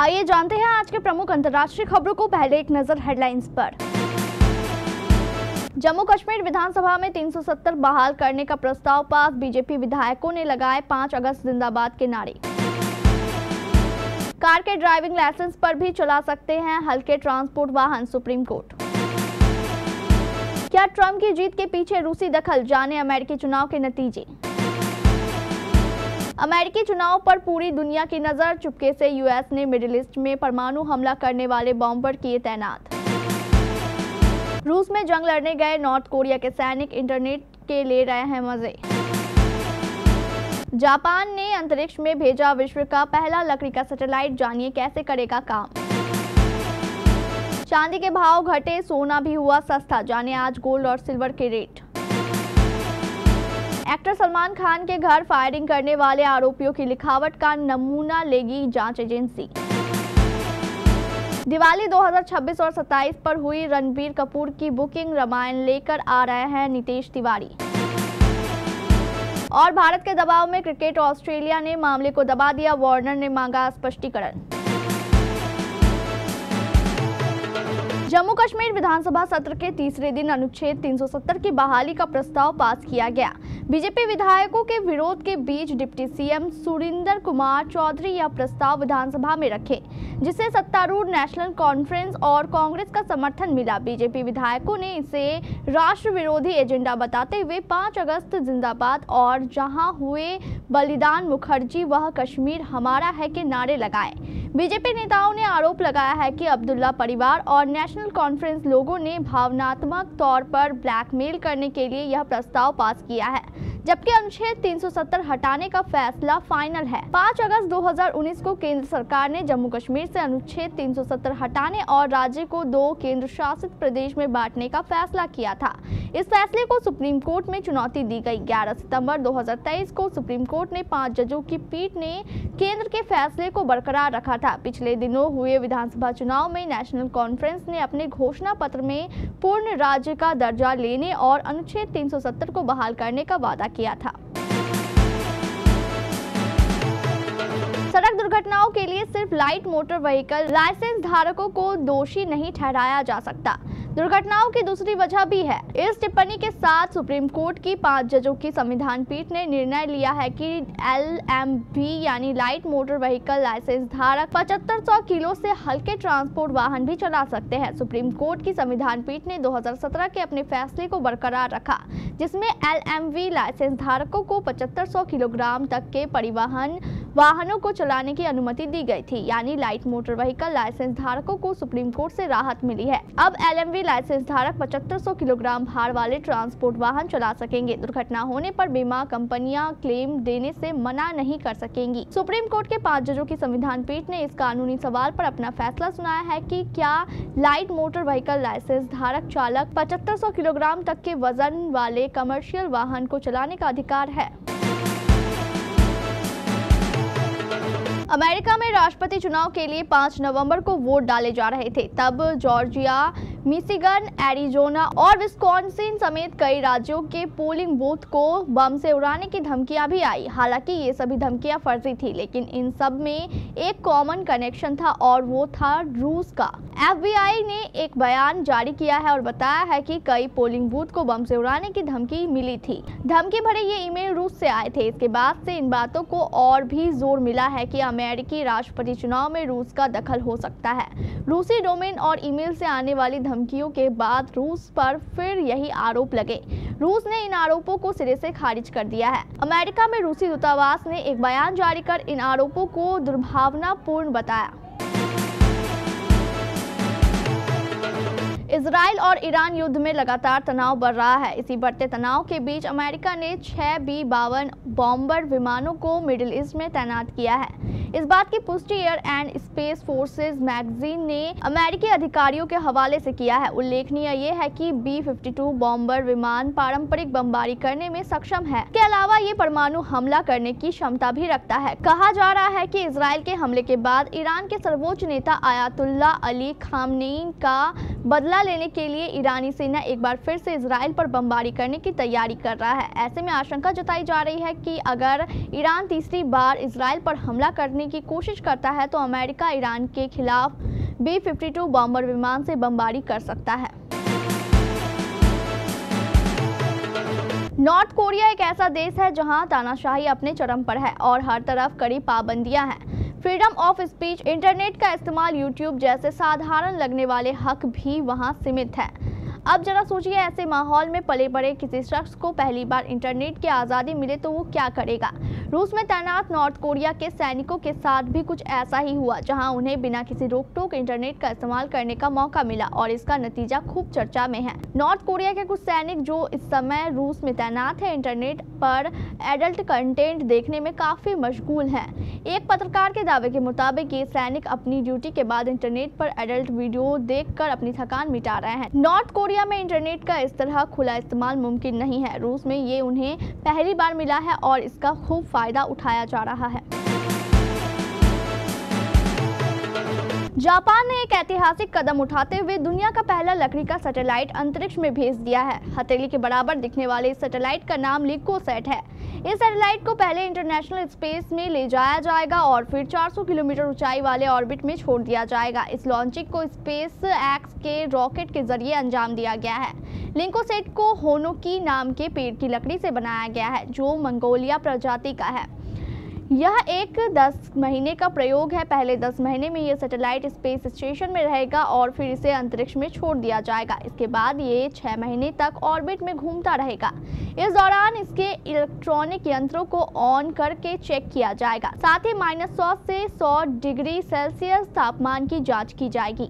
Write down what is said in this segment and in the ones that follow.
आइए जानते हैं आज के प्रमुख अंतर्राष्ट्रीय खबरों को। पहले एक नजर हेडलाइंस पर। जम्मू कश्मीर विधानसभा में 370 बहाल करने का प्रस्ताव पास, बीजेपी विधायकों ने लगाए 5 अगस्त जिंदाबाद के नारे। कार के ड्राइविंग लाइसेंस पर भी चला सकते हैं हल्के ट्रांसपोर्ट वाहन, सुप्रीम कोर्ट। क्या ट्रंप की जीत के पीछे रूसी दखल, जाने अमेरिकी चुनाव के नतीजे। अमेरिकी चुनाव पर पूरी दुनिया की नजर, चुपके से यूएस ने मिडिल ईस्ट में परमाणु हमला करने वाले बॉम्बर किए तैनात। रूस में जंग लड़ने गए नॉर्थ कोरिया के सैनिक इंटरनेट के ले रहे हैं मजे। जापान ने अंतरिक्ष में भेजा विश्व का पहला लकड़ी का सैटेलाइट, जानिए कैसे करेगा काम। चांदी के भाव घटे, सोना भी हुआ सस्ता, जाने आज गोल्ड और सिल्वर के रेट। एक्टर सलमान खान के घर फायरिंग करने वाले आरोपियों की लिखावट का नमूना लेगी जांच एजेंसी। दिवाली 2026 और 27 पर हुई रणबीर कपूर की बुकिंग, रामायण लेकर आ रहे हैं नीतीश तिवारी। और भारत के दबाव में क्रिकेट, ऑस्ट्रेलिया ने मामले को दबा दिया, वार्नर ने मांगा स्पष्टीकरण। जम्मू कश्मीर विधानसभा सत्र के तीसरे दिन अनुच्छेद 370 की बहाली का प्रस्ताव पास किया गया। बीजेपी विधायकों के विरोध के बीच डिप्टी सीएम सुरिंदर कुमार चौधरी यह प्रस्ताव विधानसभा में रखे, जिसे सत्तारूढ़ नेशनल कॉन्फ्रेंस और कांग्रेस का समर्थन मिला। बीजेपी विधायकों ने इसे राष्ट्र विरोधी एजेंडा बताते हुए 5 अगस्त जिंदाबाद और जहां हुए बलिदान मुखर्जी वह कश्मीर हमारा है के नारे लगाए। बीजेपी नेताओं ने आरोप लगाया है कि अब्दुल्ला परिवार और नेशनल कॉन्फ्रेंस लोगों ने भावनात्मक तौर पर ब्लैकमेल करने के लिए यह प्रस्ताव पास किया है, जबकि अनुच्छेद 370 हटाने का फैसला फाइनल है। 5 अगस्त 2019 को केंद्र सरकार ने जम्मू कश्मीर से अनुच्छेद 370 हटाने और राज्य को 2 केंद्र शासित प्रदेश में बांटने का फैसला किया था। इस फैसले को सुप्रीम कोर्ट में चुनौती दी गई। 11 सितंबर 2023 को सुप्रीम कोर्ट ने 5 जजों की पीठ ने केंद्र के फैसले को बरकरार रखा था। पिछले दिनों हुए विधानसभा चुनाव में नेशनल कॉन्फ्रेंस ने अपने घोषणा पत्र में पूर्ण राज्य का दर्जा लेने और अनुच्छेद 370 को बहाल करने का वादा किया था। सड़क दुर्घटनाओं के लिए सिर्फ लाइट मोटर व्हीकल लाइसेंस धारकों को दोषी नहीं ठहराया जा सकता, दुर्घटनाओं की दूसरी वजह भी है। इस टिप्पणी के साथ सुप्रीम कोर्ट की 5 जजों की संविधान पीठ ने निर्णय लिया है कि LMV यानी लाइट मोटर व्हीकल लाइसेंस धारक 7500 किलो से हल्के ट्रांसपोर्ट वाहन भी चला सकते हैं। सुप्रीम कोर्ट की संविधान पीठ ने 2017 के अपने फैसले को बरकरार रखा, जिसमें LMV लाइसेंस धारकों को 7500 किलोग्राम तक के परिवहन वाहनों को चलाने की अनुमति दी गई थी, यानी लाइट मोटर व्हीकल लाइसेंस धारकों को सुप्रीम कोर्ट से राहत मिली है। अब LMV लाइसेंस धारक 7500 किलोग्राम भार वाले ट्रांसपोर्ट वाहन चला सकेंगे। दुर्घटना होने पर बीमा कंपनियां क्लेम देने से मना नहीं कर सकेंगी। सुप्रीम कोर्ट के 5 जजों की संविधान पीठ ने इस कानूनी सवाल पर अपना फैसला सुनाया है कि क्या लाइट मोटर व्हीकल लाइसेंस धारक चालक 7500 किलोग्राम तक के वजन वाले कमर्शियल वाहन को चलाने का अधिकार है। अमेरिका में राष्ट्रपति चुनाव के लिए 5 नवंबर को वोट डाले जा रहे थे। तब जॉर्जिया, मिशिगन, एरिजोना और विस्कॉन्सिन समेत कई राज्यों के पोलिंग बूथ को बम से उड़ाने की धमकियां भी आई। हालांकि ये सभी धमकियां फर्जी थी, लेकिन इन सब में एक कॉमन कनेक्शन था और वो था रूस का। FBI ने एक बयान जारी किया है और बताया है कि कई पोलिंग बूथ को बम से उड़ाने की धमकी मिली थी। धमकी भरे ये ईमेल रूस से आए थे। इसके बाद से इन बातों को और भी जोर मिला है कि अमेरिकी राष्ट्रपति चुनाव में रूस का दखल हो सकता है। रूसी डोमेन और ईमेल से आने वाली धमकियों के बाद रूस पर फिर यही आरोप लगे। रूस ने इन आरोपों को सिरे से खारिज कर दिया है। अमेरिका में रूसी दूतावास ने एक बयान जारी कर इन आरोपों को दुर्भावनापूर्ण बताया। इजराइल और ईरान युद्ध में लगातार तनाव बढ़ रहा है। इसी बढ़ते तनाव के बीच अमेरिका ने 6 B-52 बॉम्बर विमानों को मिडिल ईस्ट में तैनात किया है। इस बात की पुष्टि air and space forces magazine ने अमेरिकी अधिकारियों के हवाले से किया है। उल्लेखनीय ये है कि B-52 बॉम्बर विमान पारंपरिक बमबारी करने में सक्षम है। इसके अलावा ये परमाणु हमला करने की क्षमता भी रखता है। कहा जा रहा है कि इजराइल के हमले के बाद ईरान के सर्वोच्च नेता आयतुल्ला अली खामनेई का बदला लेने के लिए ईरानी सेना एक बार फिर से इजराइल पर बमबारी करने की तैयारी कर रहा है। ऐसे में आशंका जताई जा रही है कि अगर ईरान तीसरी बार इजराइल पर हमला करने करने की कोशिश करता है तो अमेरिका ईरान के खिलाफ B-52 बॉम्बर विमान से बमबारी कर सकता है। नॉर्थ कोरिया एक ऐसा देश है जहां तानाशाही अपने चरम पर है और हर तरफ कड़ी पाबंदियां हैं। फ्रीडम ऑफ स्पीच, इंटरनेट का इस्तेमाल, यूट्यूब जैसे साधारण लगने वाले हक भी वहां सीमित है। अब जरा सोचिए, ऐसे माहौल में पले बड़े किसी शख्स को पहली बार इंटरनेट की आज़ादी मिले तो वो क्या करेगा। रूस में तैनात नॉर्थ कोरिया के सैनिकों के साथ भी कुछ ऐसा ही हुआ, जहां उन्हें बिना किसी रोक टोक इंटरनेट का इस्तेमाल करने का मौका मिला और इसका नतीजा खूब चर्चा में है। नॉर्थ कोरिया के कुछ सैनिक जो इस समय रूस में तैनात है, इंटरनेट पर एडल्ट कंटेंट देखने में काफी मशगूल हैं। एक पत्रकार के दावे के मुताबिक ये सैनिक अपनी ड्यूटी के बाद इंटरनेट पर एडल्ट वीडियो देखकर अपनी थकान मिटा रहे हैं। नॉर्थ कोरिया में इंटरनेट का इस तरह खुला इस्तेमाल मुमकिन नहीं है। रूस में ये उन्हें पहली बार मिला है और इसका खूब फायदा उठाया जा रहा है। जापान ने एक ऐतिहासिक कदम उठाते हुए दुनिया का पहला लकड़ी का सैटेलाइट अंतरिक्ष में भेज दिया है। हथेली के बराबर दिखने वाले इस सैटेलाइट का नाम लिकोसैट है। इस सैटेलाइट को पहले इंटरनेशनल स्पेस में ले जाया जाएगा और फिर 400 किलोमीटर ऊंचाई वाले ऑर्बिट में छोड़ दिया जाएगा। इस लॉन्चिंग को स्पेस एक्स के रॉकेट के जरिए अंजाम दिया गया है। लिकोसैट को होनोकी नाम के पेड़ की लकड़ी से बनाया गया है, जो मंगोलिया प्रजाति का है। यह एक 10 महीने का प्रयोग है। पहले 10 महीने में यह सैटेलाइट स्पेस स्टेशन में रहेगा और फिर इसे अंतरिक्ष में छोड़ दिया जाएगा। इसके बाद ये 6 महीने तक ऑर्बिट में घूमता रहेगा। इस दौरान इसके इलेक्ट्रॉनिक यंत्रों को ऑन करके चेक किया जाएगा। साथ ही -100 से 100 डिग्री सेल्सियस तापमान की जांच की जाएगी।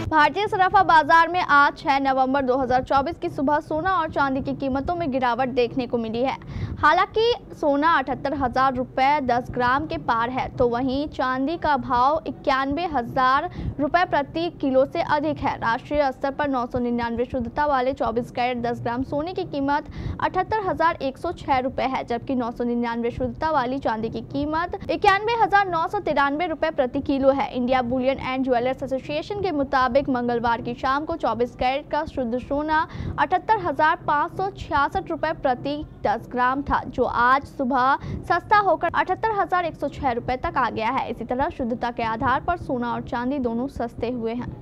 भारतीय सराफा बाजार में आज 6 नवंबर 2024 की सुबह सोना और चांदी की कीमतों में गिरावट देखने को मिली है। हालांकि सोना 78,000 रुपये 10 ग्राम के पार है, तो वहीं चांदी का भाव 91,000 रुपये प्रति किलो से अधिक है। राष्ट्रीय स्तर पर 999 शुद्धता वाले 24 कैरेट 10 ग्राम सोने की कीमत 78,106 रुपये है, जबकि 999 शुद्धता वाली चांदी की कीमत 91,993 रुपये प्रति किलो है। India Boolean and jewellers association के मुताबिक मंगलवार की शाम को 24 कैरेट का शुद्ध सोना 78,566 रुपये प्रति 10 ग्राम था, जो आज सुबह सस्ता होकर 78,106 रुपये तक आ गया है। इसी तरह शुद्धता के आधार पर सोना और चांदी दोनों सस्ते हुए हैं।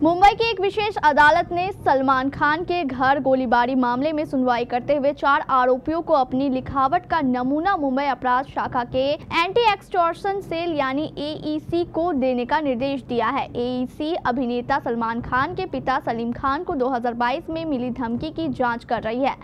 मुंबई की एक विशेष अदालत ने सलमान खान के घर गोलीबारी मामले में सुनवाई करते हुए 4 आरोपियों को अपनी लिखावट का नमूना मुंबई अपराध शाखा के एंटी एक्सटॉर्शन सेल यानी AEC को देने का निर्देश दिया है। AEC अभिनेता सलमान खान के पिता सलीम खान को 2022 में मिली धमकी की जांच कर रही है।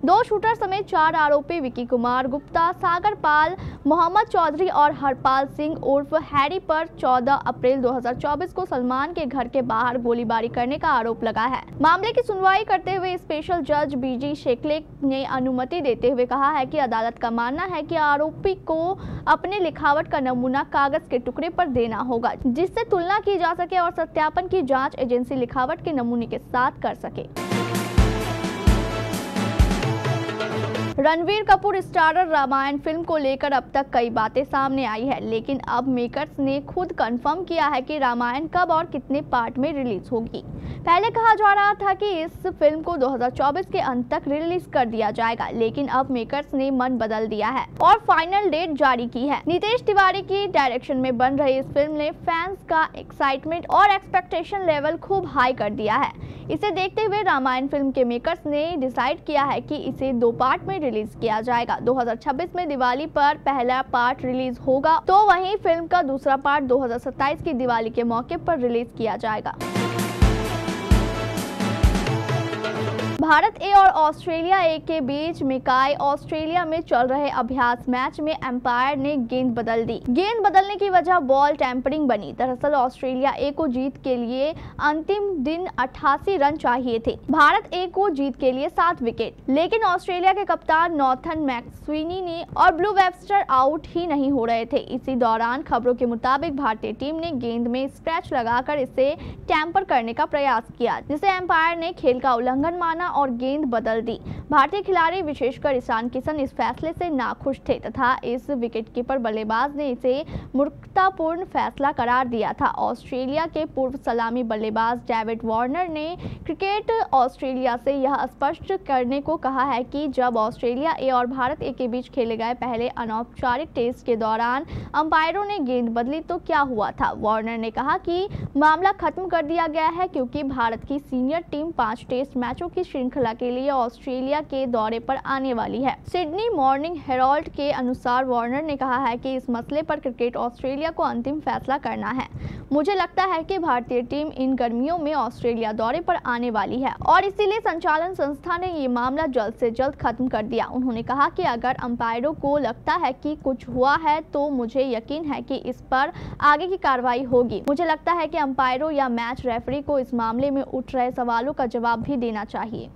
2 शूटर समेत 4 आरोपी विकी कुमार गुप्ता, सागर पाल, मोहम्मद चौधरी और हरपाल सिंह उर्फ हैरी पर 14 अप्रैल 2024 को सलमान के घर के बाहर गोलीबारी करने का आरोप लगा है। मामले की सुनवाई करते हुए स्पेशल जज BG शेखले ने अनुमति देते हुए कहा है कि अदालत का मानना है कि आरोपी को अपने लिखावट का नमूना कागज के टुकड़े पर देना होगा, जिससे तुलना की जा सके और सत्यापन की जांच एजेंसी लिखावट के नमूने के साथ कर सके। रणवीर कपूर स्टारर रामायण फिल्म को लेकर अब तक कई बातें सामने आई है, लेकिन अब मेकर्स ने खुद कंफर्म किया है कि रामायण कब और कितने पार्ट में रिलीज होगी। पहले कहा जा रहा था कि इस फिल्म को 2024 के अंत तक रिलीज कर दिया जाएगा, लेकिन अब मेकर्स ने मन बदल दिया है और फाइनल डेट जारी की है। नितेश तिवारी की डायरेक्शन में बन रही इस फिल्म ने फैंस का एक्साइटमेंट और एक्सपेक्टेशन लेवल खूब हाई कर दिया है। इसे देखते हुए रामायण फिल्म के मेकर्स ने डिसाइड किया है कि इसे 2 पार्ट में रिलीज किया जाएगा। 2026 में दिवाली पर पहला पार्ट रिलीज होगा, तो वहीं फिल्म का दूसरा पार्ट 2027 की दिवाली के मौके पर रिलीज किया जाएगा। भारत ए और ऑस्ट्रेलिया ए के बीच मेकाई ऑस्ट्रेलिया में चल रहे अभ्यास मैच में एम्पायर ने गेंद बदल दी। गेंद बदलने की वजह बॉल टैंपरिंग बनी। दरअसल ऑस्ट्रेलिया ए को जीत के लिए अंतिम दिन 88 रन चाहिए थे। भारत ए को जीत के लिए 7 विकेट, लेकिन ऑस्ट्रेलिया के कप्तान नॉर्थन मैक्सवेनी ने और ब्लू वेबस्टर आउट ही नहीं हो रहे थे। इसी दौरान खबरों के मुताबिक भारतीय टीम ने गेंद में स्क्रैच लगाकर इसे टैंपर करने का प्रयास किया, जिसे एम्पायर ने खेल का उल्लंघन माना और गेंद बदल दी। भारतीय खिलाड़ी विशेषकर ईशान किशन इस फैसले से नाखुश थे तथा इस विकेटकीपर बल्लेबाज ने इसे मूर्खतापूर्ण फैसला करार दिया था। ऑस्ट्रेलिया के पूर्व सलामी बल्लेबाज डेविड वार्नर ने क्रिकेट ऑस्ट्रेलिया से यह स्पष्ट करने को कहा है कि जब ऑस्ट्रेलिया ए और भारत ए के बीच खेले गए पहले अनौपचारिक टेस्ट के दौरान अंपायरों ने गेंद बदली तो क्या हुआ था। वार्नर ने कहा कि मामला खत्म कर दिया गया है क्योंकि भारत की सीनियर टीम 5 टेस्ट मैचों की श्रृंखला के लिए ऑस्ट्रेलिया के दौरे पर आने वाली है। सिडनी मॉर्निंग हेराल्ड के अनुसार वार्नर ने कहा है कि इस मसले पर क्रिकेट ऑस्ट्रेलिया को अंतिम फैसला करना है। मुझे लगता है कि भारतीय टीम इन गर्मियों में ऑस्ट्रेलिया दौरे पर आने वाली है और इसीलिए संचालन संस्था ने ये मामला जल्द से जल्द खत्म कर दिया। उन्होंने कहा कि अगर अंपायरों को लगता है कि कुछ हुआ है तो मुझे यकीन है कि इस पर आगे की कार्रवाई होगी। मुझे लगता है कि अंपायरों या मैच रेफरी को इस मामले में उठ रहे सवालों का जवाब भी देना चाहिए।